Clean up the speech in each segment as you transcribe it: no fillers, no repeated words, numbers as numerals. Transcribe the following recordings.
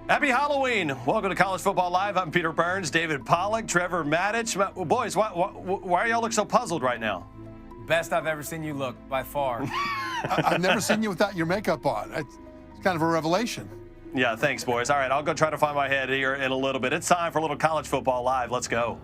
Happy Halloween. Welcome to College Football Live. I'm Peter Burns, David Pollack, Trevor Matich. Boys, why are y'all look so puzzled right now? Best I've ever seen you look, by far. I've never seen you without your makeup on. It's kind of a revelation. Yeah, thanks, boys. All right, I'll go try to find my head here in a little bit. It's time for a little College Football Live. Let's go.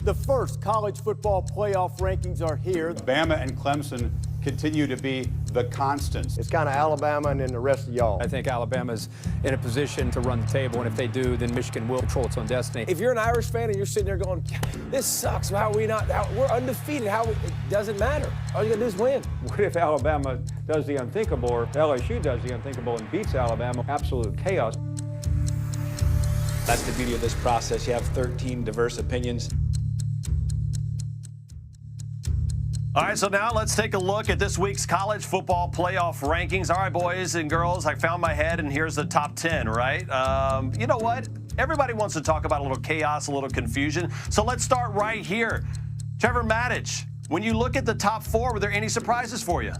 The first college football playoff rankings are here. Bama and Clemson continue to be the constants. It's kind of Alabama and then the rest of y'all. I think Alabama's in a position to run the table, and if they do, then Michigan will control its own destiny. If you're an Irish fan and you're sitting there going, this sucks, how are we not, we're undefeated, it doesn't matter. All you got to do is win. What if Alabama does the unthinkable, or LSU does the unthinkable and beats Alabama? Absolute chaos. That's the beauty of this process. You have 13 diverse opinions. All right, so now let's take a look at this week's college football playoff rankings. All right, boys and girls, I found my head, and here's the top 10, right? You know what? Everybody wants to talk about a little chaos, a little confusion. So let's start right here. Trevor Matich, when you look at the top 4, were there any surprises for you?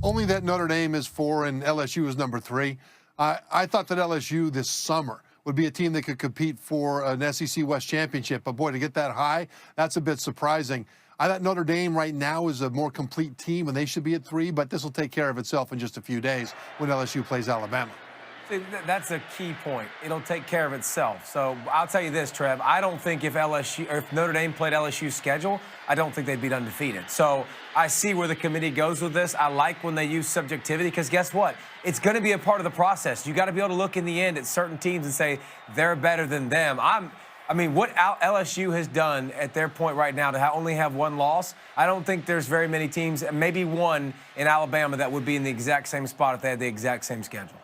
Only that Notre Dame is 4 and LSU is number 3. I thought that LSU this summer would be a team that could compete for an SEC West championship. But, boy, to get that high, that's a bit surprising. I thought Notre Dame right now is a more complete team, and they should be at 3, but this will take care of itself in just a few days when LSU plays Alabama. See, that's a key point. It'll take care of itself. So I'll tell you this, Trev. I don't think if Notre Dame played LSU's schedule, I don't think they'd be undefeated. So I see where the committee goes with this. I like when they use subjectivity because guess what? It's going to be a part of the process. You got to be able to look in the end at certain teams and say they're better than them. I mean, what LSU has done at their point right now to only have 1 loss, I don't think there's very many teams, maybe one in Alabama, that would be in the exact same spot if they had the exact same schedule.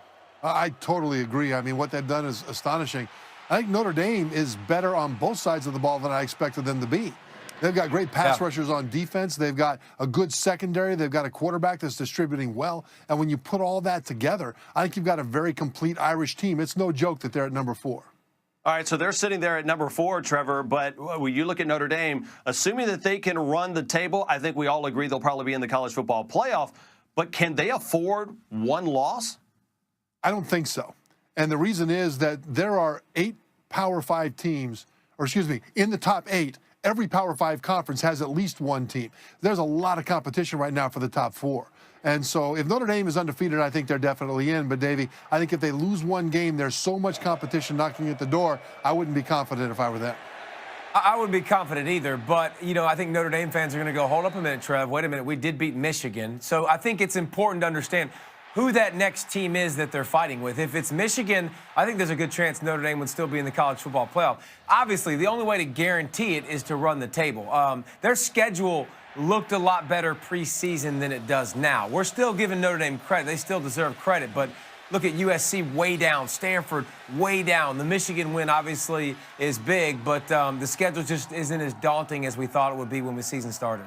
I totally agree. I mean, what they've done is astonishing. I think Notre Dame is better on both sides of the ball than I expected them to be. They've got great pass rushers on defense. They've got a good secondary. They've got a quarterback that's distributing well. And when you put all that together, I think you've got a very complete Irish team. It's no joke that they're at number 4. All right, so they're sitting there at number 4, Trevor, but when you look at Notre Dame, assuming that they can run the table, I think we all agree they'll probably be in the college football playoff, but can they afford 1 loss? I don't think so. And the reason is that there are 8 Power 5 teams, in the top 8, every Power 5 conference has at least 1 team. There's a lot of competition right now for the top 4. And so if Notre Dame is undefeated, I think they're definitely in. But, Davey, I think if they lose 1 game, there's so much competition knocking at the door, I wouldn't be confident if I were them. I wouldn't be confident either. But, I think Notre Dame fans are going to go, hold up a minute, Trev. Wait a minute. We did beat Michigan. So I think it's important to understand who that next team is that they're fighting with. If it's Michigan, I think there's a good chance Notre Dame would still be in the college football playoff. Obviously, the only way to guarantee it is to run the table. Their schedule looked a lot better preseason than it does now. We're still giving Notre Dame credit. They still deserve credit. But look at USC way down, Stanford way down. The Michigan win obviously is big, but the schedule just isn't as daunting as we thought it would be when the season started.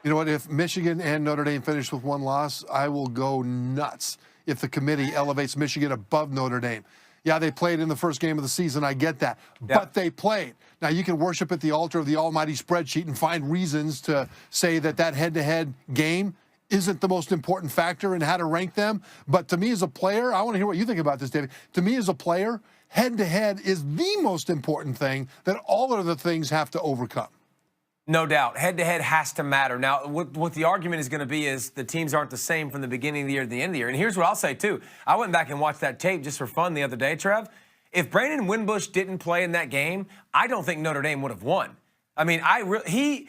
You know what? If Michigan and Notre Dame finish with 1 loss, I will go nuts if the committee elevates Michigan above Notre Dame. Yeah, they played in the first game of the season. I get that. Yeah. But they played. Now, you can worship at the altar of the almighty spreadsheet and find reasons to say that head-to-head game isn't the most important factor in how to rank them. But to me as a player, I want to hear what you think about this, David. To me as a player, head-to-head is the most important thing that all other things have to overcome. No doubt. Head-to-head has to matter. Now, what the argument is going to be is the teams aren't the same from the beginning of the year to the end of the year. And here's what I'll say, too. I went back and watched that tape just for fun the other day, Trev. If Brandon Wimbush didn't play in that game, I don't think Notre Dame would have won. I mean,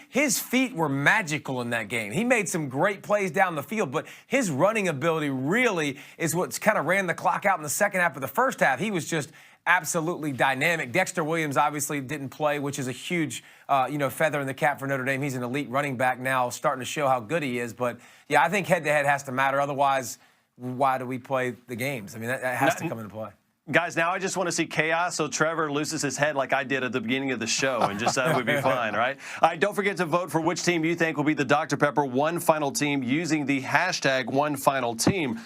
his feet were magical in that game. He made some great plays down the field, but his running ability really is what's kind of ran the clock out in the second half of the first half. He was just absolutely dynamic. Dexter Williams obviously didn't play, which is a huge, feather in the cap for Notre Dame. He's an elite running back now, starting to show how good he is. But, yeah, I think head-to-head has to matter. Otherwise, why do we play the games? I mean, that has to come into play. Guys, now I just want to see chaos so Trevor loses his head like I did at the beginning of the show, and just that would be fine, right? All right, don't forget to vote for which team you think will be the Dr. Pepper One Final Team using the hashtag OneFinalTeam.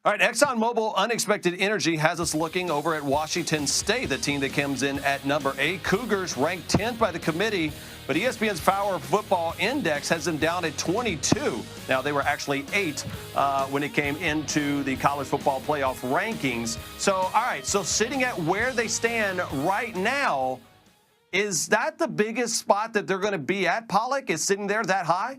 All right, ExxonMobil Unexpected Energy has us looking over at Washington State, the team that comes in at number 8. Cougars ranked 10th by the committee, but ESPN's Power Football Index has them down at 22. Now, they were actually 8 when it came into the college football playoff rankings. So, all right, so sitting at where they stand right now, is that the biggest spot that they're going to be at, Pollock, is sitting there that high?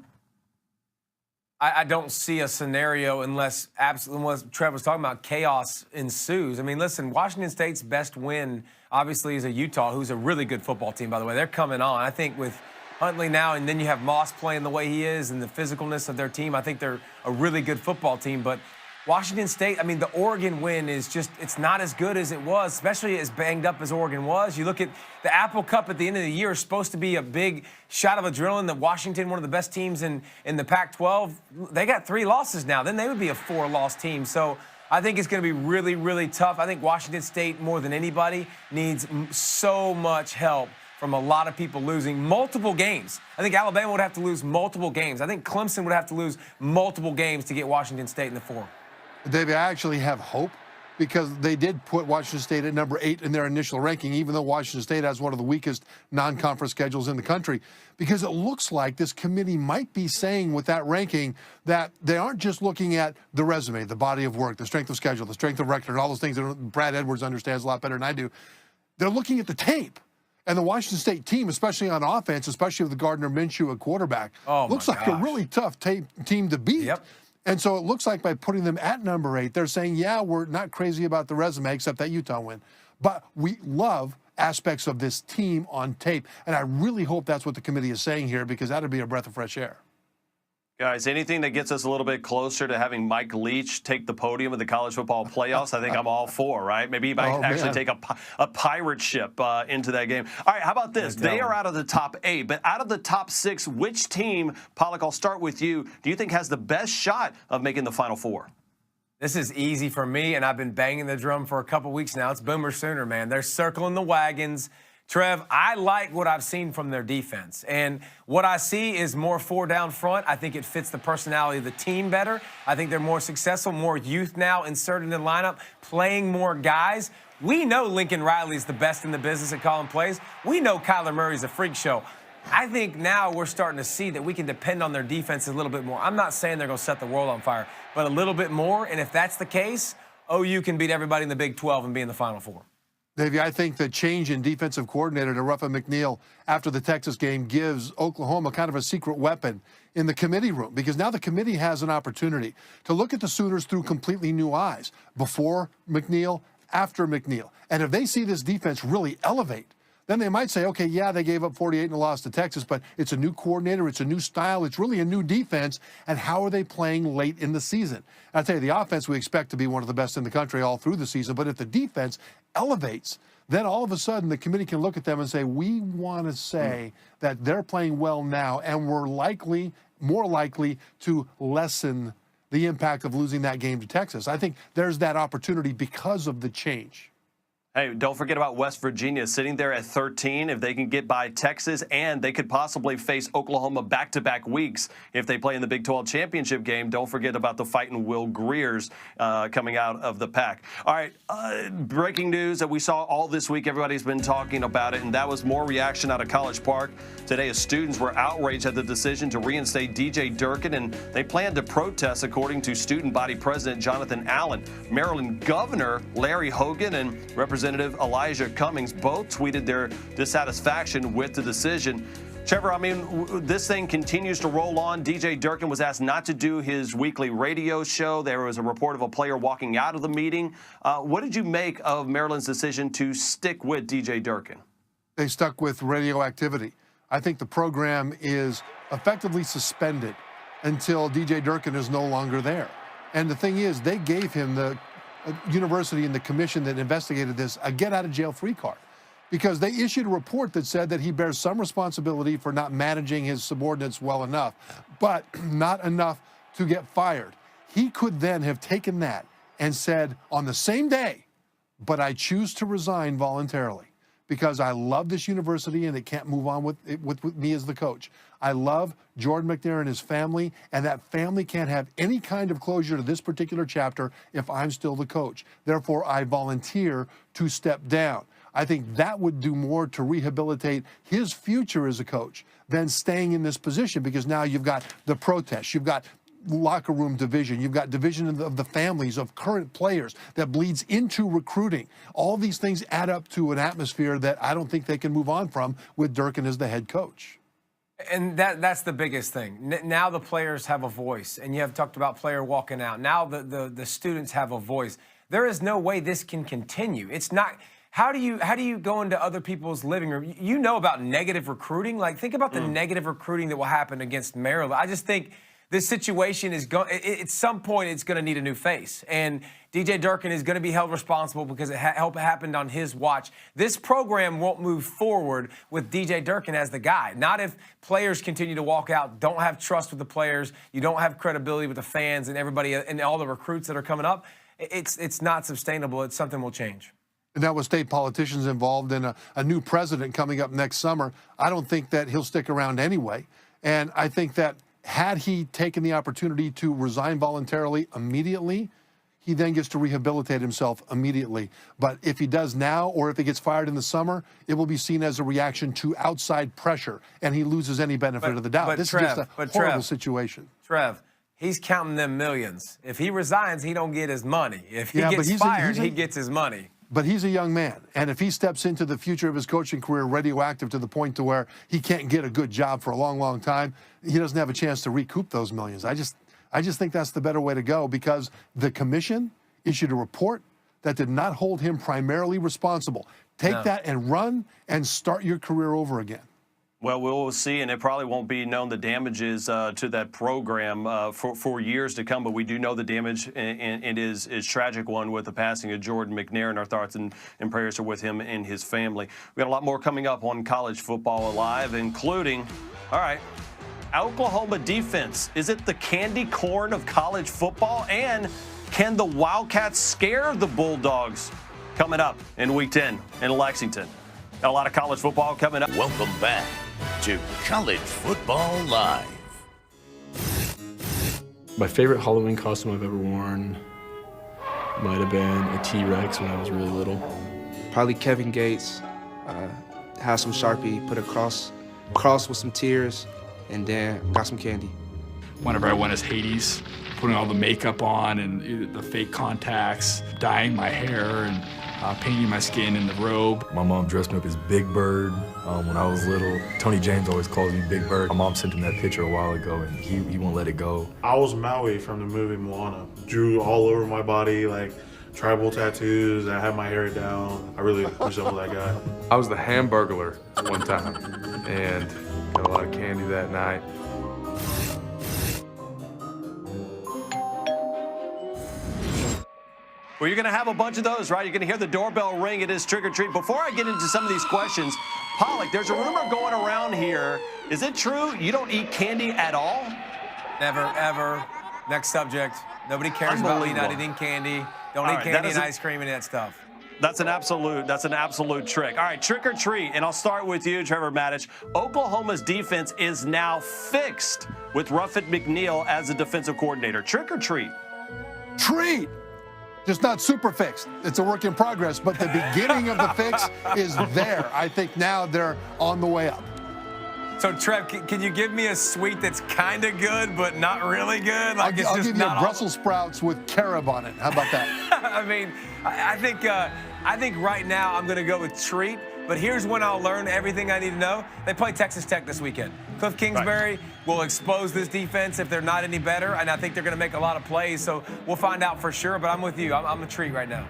I don't see a scenario unless what Trev was talking about, chaos ensues. I mean, listen, Washington State's best win, obviously, is a Utah, who's a really good football team, by the way. They're coming on. I think with Huntley now, and then you have Moss playing the way he is and the physicalness of their team, I think they're a really good football team. But Washington State, I mean, the Oregon win is just, it's not as good as it was, especially as banged up as Oregon was. You look at the Apple Cup at the end of the year, is supposed to be a big shot of adrenaline that Washington, one of the best teams in the Pac-12, they got 3 losses now. Then they would be a 4-loss team. So I think it's going to be really, really tough. I think Washington State, more than anybody, needs so much help from a lot of people losing multiple games. I think Alabama would have to lose multiple games. I think Clemson would have to lose multiple games to get Washington State in the 4. Davey, I actually have hope because they did put Washington State at number 8 in their initial ranking, even though Washington State has one of the weakest non-conference schedules in the country, because it looks like this committee might be saying with that ranking that they aren't just looking at the resume, the body of work, the strength of schedule, the strength of record, and all those things that Brad Edwards understands a lot better than I do. They're looking at the tape. And the Washington State team, especially on offense, especially with Gardner Minshew at quarterback, looks like a really tough team to beat. Yep. And so it looks like by putting them at number 8, they're saying, yeah, we're not crazy about the resume, except that Utah win. But we love aspects of this team on tape. And I really hope that's what the committee is saying here, because that would be a breath of fresh air. Guys, anything that gets us a little bit closer to having Mike Leach take the podium of the college football playoffs, I think I'm all for, right? Maybe he might actually take a pirate ship into that game. All right, how about this? They are out of the top 8, but out of the top 6, which team, Pollock, I'll start with you, do you think has the best shot of making the Final Four? This is easy for me, and I've been banging the drum for a couple weeks now. It's Boomer Sooner, man. They're circling the wagons. Trev, I like what I've seen from their defense. And what I see is more 4 down front. I think it fits the personality of the team better. I think they're more successful, more youth now inserted in the lineup, playing more guys. We know Lincoln Riley's the best in the business at calling plays. We know Kyler Murray's a freak show. I think now we're starting to see that we can depend on their defense a little bit more. I'm not saying they're going to set the world on fire, but a little bit more. And if that's the case, OU can beat everybody in the Big 12 and be in the Final Four. Davey, I think the change in defensive coordinator to Ruffin McNeil after the Texas game gives Oklahoma kind of a secret weapon in the committee room, because now the committee has an opportunity to look at the Sooners through completely new eyes, before McNeil, after McNeil. And if they see this defense really elevate, then they might say, okay, yeah, they gave up 48 in a loss to Texas, but it's a new coordinator, it's a new style, it's really a new defense, and how are they playing late in the season? And I'll tell you, the offense we expect to be one of the best in the country all through the season, but if the defense elevates, then all of a sudden the committee can look at them and say, we want to say that they're playing well now, and we're more likely to lessen the impact of losing that game to Texas. I think there's that opportunity because of the change. Hey, don't forget about West Virginia sitting there at 13. If they can get by Texas, and they could possibly face Oklahoma back-to-back weeks if they play in the Big 12 championship game. Don't forget about the fighting Will Greers coming out of the pack. All right, breaking news that we saw all this week. Everybody's been talking about it, and that was more reaction out of College Park today as students were outraged at the decision to reinstate DJ Durkin, and they plan to protest, according to student body president Jonathan Allen. Maryland Governor Larry Hogan and Representative Elijah Cummings both tweeted their dissatisfaction with the decision. Trevor, I mean, this thing continues to roll on. DJ Durkin was asked not to do his weekly radio show. There was a report of a player walking out of the meeting. What did you make of Maryland's decision to stick with DJ Durkin? They stuck with radioactivity. I think the program is effectively suspended until DJ Durkin is no longer there. And the thing is, they gave him, the university and the commission that investigated this, a get-out-of-jail-free card, because they issued a report that said that he bears some responsibility for not managing his subordinates well enough, but not enough to get fired. He could then have taken that and said on the same day, but I choose to resign voluntarily, because I love this university and it can't move on with me as the coach. I love Jordan McNair and his family, and that family can't have any kind of closure to this particular chapter if I'm still the coach. Therefore, I volunteer to step down. I think that would do more to rehabilitate his future as a coach than staying in this position, because now you've got the protests, you've got locker room division, you've got division of the families of current players that bleeds into recruiting. All these things add up to an atmosphere that I don't think they can move on from with Durkin as the head coach. And that's the biggest thing. Now the players have a voice, and you have talked about player walking out. Now the students have a voice. There is no way this can continue. It's not. How do you go into other people's living room? You know about negative recruiting. Like, think about the negative recruiting that will happen against Maryland. I just think this situation is going, at some point, it's going to need a new face. And DJ Durkin is going to be held responsible because it happened on his watch. This program won't move forward with DJ Durkin as the guy. Not if players continue to walk out, don't have trust with the players, you don't have credibility with the fans and everybody and all the recruits that are coming up. It's not sustainable. It's something will change. And now with state politicians involved and a new president coming up next summer, I don't think that he'll stick around anyway. And I think that had he taken the opportunity to resign voluntarily immediately, he then gets to rehabilitate himself immediately. But if he does now, or if he gets fired in the summer, it will be seen as a reaction to outside pressure, and he loses any benefit of the doubt. This is just a horrible situation. Trev, he's counting them millions. If he resigns, he don't get his money. If he gets fired, he gets his money. But he's a young man, and if he steps into the future of his coaching career radioactive to the point to where he can't get a good job for a long, long time, he doesn't have a chance to recoup those millions. I just think that's the better way to go, because the commission issued a report that did not hold him primarily responsible. Take that and run and start your career over again. Well, we'll see, and it probably won't be known the damages to that program for years to come, but we do know the damage, and it is tragic one with the passing of Jordan McNair, and our thoughts and prayers are with him and his family. We got a lot more coming up on College Football Alive, including, all right, Oklahoma defense. Is it the candy corn of college football? And can the Wildcats scare the Bulldogs? Coming up in Week 10 in Lexington. Got a lot of college football coming up. Welcome back to College Football Live. My favorite Halloween costume I've ever worn might have been a T-Rex when I was really little. Probably Kevin Gates. Had some Sharpie, put a cross with some tears, and then got some candy. Whenever I went as Hades, putting all the makeup on and the fake contacts, dyeing my hair and painting my skin in the robe. My mom dressed me up as Big Bird when I was little. Tony James always calls me Big Bird. My mom sent him that picture a while ago, and he won't let it go. I was Maui from the movie Moana. Drew all over my body, like tribal tattoos. I had my hair down. I really resemble that guy. I was the Hamburglar one time, and got a lot of candy that night. Well, you're going to have a bunch of those, right? You're going to hear the doorbell ring. It is trick or treat. Before I get into some of these questions, Pollock, there's a rumor going around here. Is it true you don't eat candy at all? Never, ever. Next subject. Nobody cares about me not eating candy. Don't eat candy and ice cream and that stuff. That's an absolute trick. All right, trick or treat, and I'll start with you, Trevor Maddich. Oklahoma's defense is now fixed with Ruffin McNeil as the defensive coordinator. Trick or treat? Treat! Just not super fixed. It's a work in progress, but the beginning of the fix is there. I think now they're on the way up. So, Trev, can you give me a sweet that's kind of good but not really good? Like I'll give you Brussels sprouts with carob on it. How about that? I mean, I think right now I'm going to go with treat. But here's when I'll learn everything I need to know. They play Texas Tech this weekend. Cliff Kingsbury will expose this defense if they're not any better, and I think they're going to make a lot of plays. So we'll find out for sure, but I'm with you. I'm a treat right now.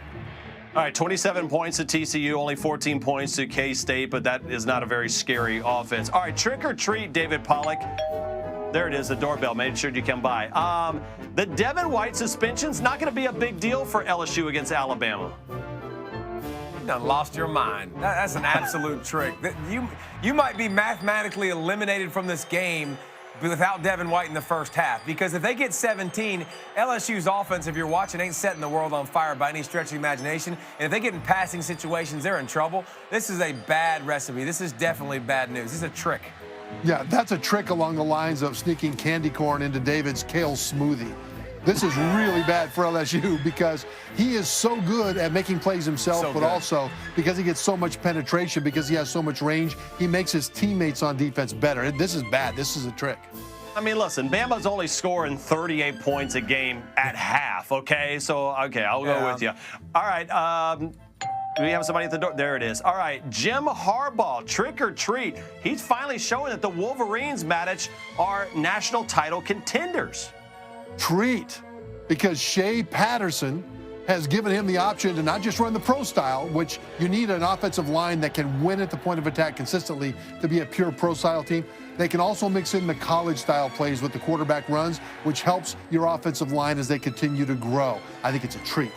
All right, 27 points to TCU, only 14 points to K-State, but that is not a very scary offense. All right, trick or treat, David Pollock. There it is, the doorbell. Made sure you come by. The Devin White suspension's not going to be a big deal for LSU against Alabama. You done lost your mind. That's an absolute trick. You might be mathematically eliminated from this game without Devin White in the first half. Because if they get 17, LSU's offense, if you're watching, ain't setting the world on fire by any stretch of the imagination. And if they get in passing situations, they're in trouble. This is a bad recipe. This is definitely bad news. This is a trick. Yeah, that's a trick along the lines of sneaking candy corn into David's kale smoothie. This is really bad for LSU because he is so good at making plays himself, but also because he gets so much penetration, because he has so much range, he makes his teammates on defense better. This is bad. This is a trick. I mean, listen, Bama's only scoring 38 points a game at half, okay? So, okay, I'll go with you. All right, do we have somebody at the door? There it is. All right, Jim Harbaugh, trick or treat. He's finally showing that the Wolverines, Matich, are national title contenders. Treat, because Shea Patterson has given him the option to not just run the pro style, which you need an offensive line that can win at the point of attack consistently to be a pure pro style team. They can also mix in the college style plays with the quarterback runs, which helps your offensive line as they continue to grow. I think it's a treat.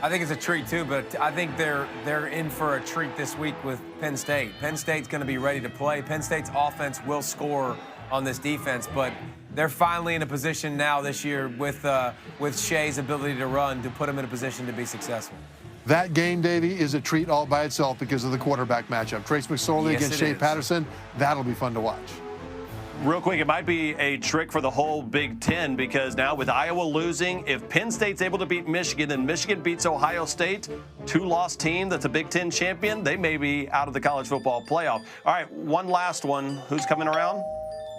I think it's a treat too, but I think they're in for a treat this week with Penn State. Penn State's going to be ready to play. Penn State's offense will score on this defense, but they're finally in a position now this year with Shea's ability to run to put them in a position to be successful. That game, Davey, is a treat all by itself because of the quarterback matchup. Trace McSorley against Shea Patterson, that'll be fun to watch. Real quick, it might be a trick for the whole Big Ten because now with Iowa losing, if Penn State's able to beat Michigan, then Michigan beats Ohio State, two-loss team that's a Big Ten champion, they may be out of the college football playoff. All right, one last one. Who's coming around?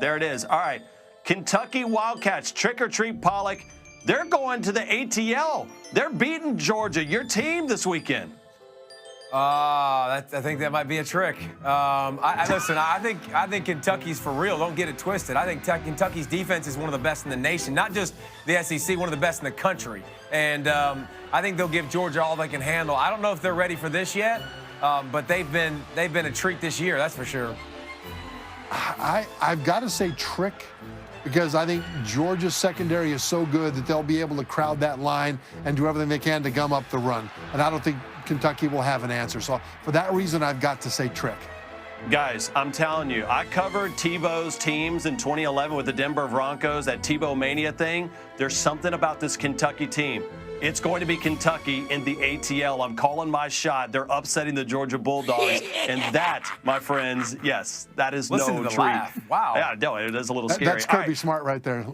There it is. All right, Kentucky Wildcats, trick or treat, Pollock. They're going to the ATL. They're beating Georgia, your team, this weekend. I think that might be a trick. Listen, I think Kentucky's for real. Don't get it twisted. I think Kentucky's defense is one of the best in the nation, not just the SEC, one of the best in the country. And I think they'll give Georgia all they can handle. I don't know if they're ready for this yet, but they've been a treat this year, that's for sure. I've got to say trick, because I think Georgia's secondary is so good that they'll be able to crowd that line and do everything they can to gum up the run. And I don't think Kentucky will have an answer. So for that reason, I've got to say trick. Guys, I'm telling you, I covered Tebow's teams in 2011 with the Denver Broncos, that Tebow Mania thing. There's something about this Kentucky team. It's going to be Kentucky in the ATL. I'm calling my shot. They're upsetting the Georgia Bulldogs. And that, my friends, yes, that is Listen no to the treat. Laugh. Wow. Yeah, no, it is a little scary. That's Kirby Smart right there.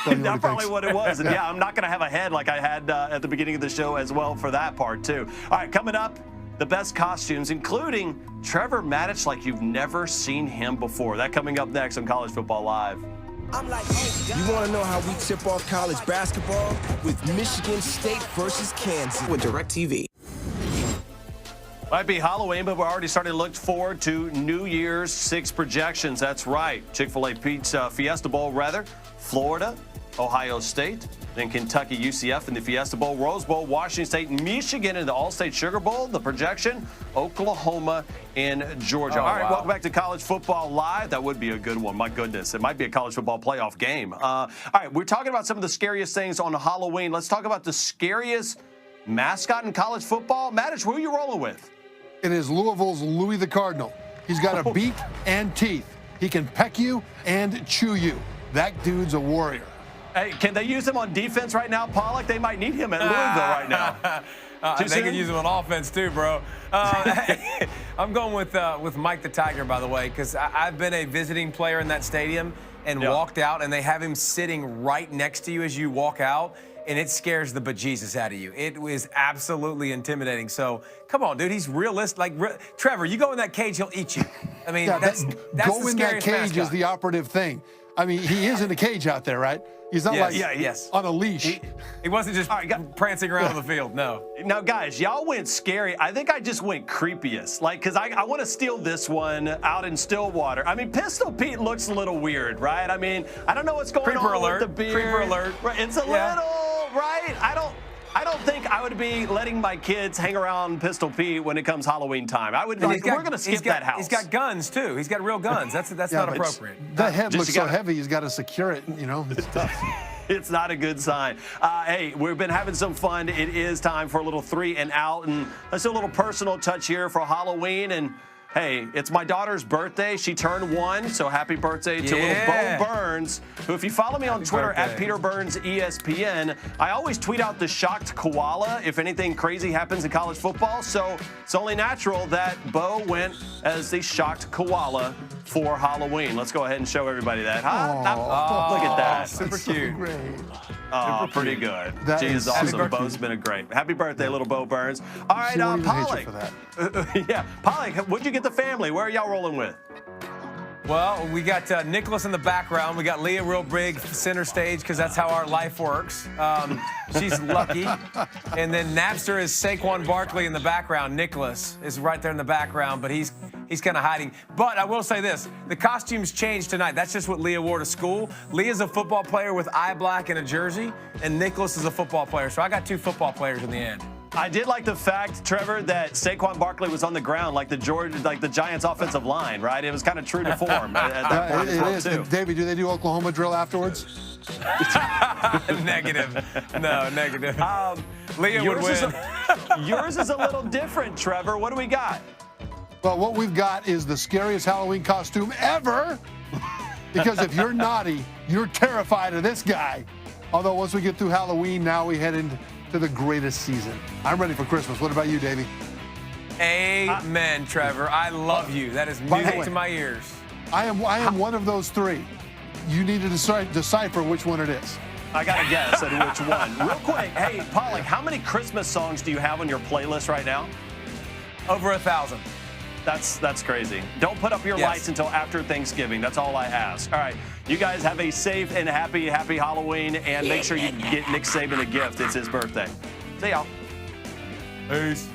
That's probably what it was. And yeah, I'm not going to have a head like I had at the beginning of the show as well for that part, too. All right, coming up, the best costumes, including Trevor Matich like you've never seen him before. That coming up next on College Football Live. You want to know how we tip off college basketball? With Michigan State versus Kansas with DirecTV. Might be Halloween, but we're already starting to look forward to New Year's 6 projections. That's right. Chick-fil-A Pizza Fiesta Bowl, rather. Florida, Ohio State, then Kentucky UCF in the Fiesta Bowl, Rose Bowl, Washington State, Michigan in the All-State Sugar Bowl. The projection, Oklahoma and Georgia. All right, welcome back to College Football Live. That would be a good one. My goodness, it might be a college football playoff game. All right, we're talking about some of the scariest things on Halloween. Let's talk about the scariest mascot in college football. Matich, who are you rolling with? It is Louisville's Louis the Cardinal. He's got a beak and teeth. He can peck you and chew you. That dude's a warrior. Hey, can they use him on defense right now, Pollock? They might need him at Louisville right now. They can use him on offense too, bro. I'm going with Mike the Tiger, by the way, because I've been a visiting player in that stadium and walked out, and they have him sitting right next to you as you walk out, and it scares the bejesus out of you. It was absolutely intimidating. So come on, dude, he's realistic. Like Trevor, you go in that cage, he'll eat you. I mean, that's go the in that cage mascot. is the operative thing. I mean, he is in a cage out there, right? He's not on a leash. He wasn't just prancing around on the field, no. Now, guys, y'all went scary. I think I just went creepiest. Like, because I want to steal this one out in Stillwater. I mean, Pistol Pete looks a little weird, right? I mean, I don't know what's going on with the beard. Creeper alert. Right, it's a little, right? I don't think I would be letting my kids hang around Pistol Pete when it comes Halloween time. I would like, we're going to skip that house. He's got guns, too. He's got real guns. That's not appropriate. The head looks so heavy, he's got to secure it, you know. It's tough. It's not a good sign. Hey, we've been having some fun. It is time for a little 3 and out, and let's do a little personal touch here for Halloween. And Hey, it's my daughter's birthday. She turned 1, so happy birthday to little Bo Burns, who, if you follow me on Twitter at Peter Burns ESPN, I always tweet out the shocked koala if anything crazy happens in college football. So it's only natural that Bo went as the shocked koala for Halloween. Let's go ahead and show everybody that. Look at that. Super cute. So great. Oh, pretty good. That Jeez, is awesome. Bo's been a great. Happy birthday, little Bo Burns. All right, She won't even hate Pollock. you for that. Yeah, Pollock, what'd you get the family? Where are y'all rolling with? Well, we got Nicholas in the background. We got Leah real big center stage because that's how our life works. She's lucky. And then Napster is Saquon Barkley in the background. Nicholas is right there in the background, but he's kind of hiding. But I will say this, the costumes changed tonight. That's just what Leah wore to school. Leah's a football player with eye black and a jersey, and Nicholas is a football player. So I got 2 football players in the end. I did like the fact, Trevor, that Saquon Barkley was on the ground like the Giants' offensive line, right? It was kind of true to form at that point as well, too. Davey, do they do Oklahoma drill afterwards? Negative. No, negative. Leah would win. Yours is a little different, Trevor. What do we got? Well, what we've got is the scariest Halloween costume ever. Because if you're naughty, you're terrified of this guy. Although once we get through Halloween, now we head into the greatest season. I'm ready for Christmas. What about you, Davey? Amen, Trevor. I love you. That is music to my ears. I am one of those 3. You need to decipher which one it is. I got to guess at which one. Real quick, hey, Pollock, how many Christmas songs do you have on your playlist right now? Over 1,000. That's crazy. Don't put up your lights until after Thanksgiving. That's all I ask. All right. You guys have a safe and happy Halloween, and make sure you get Nick Saban a gift. It's his birthday. See y'all. Peace.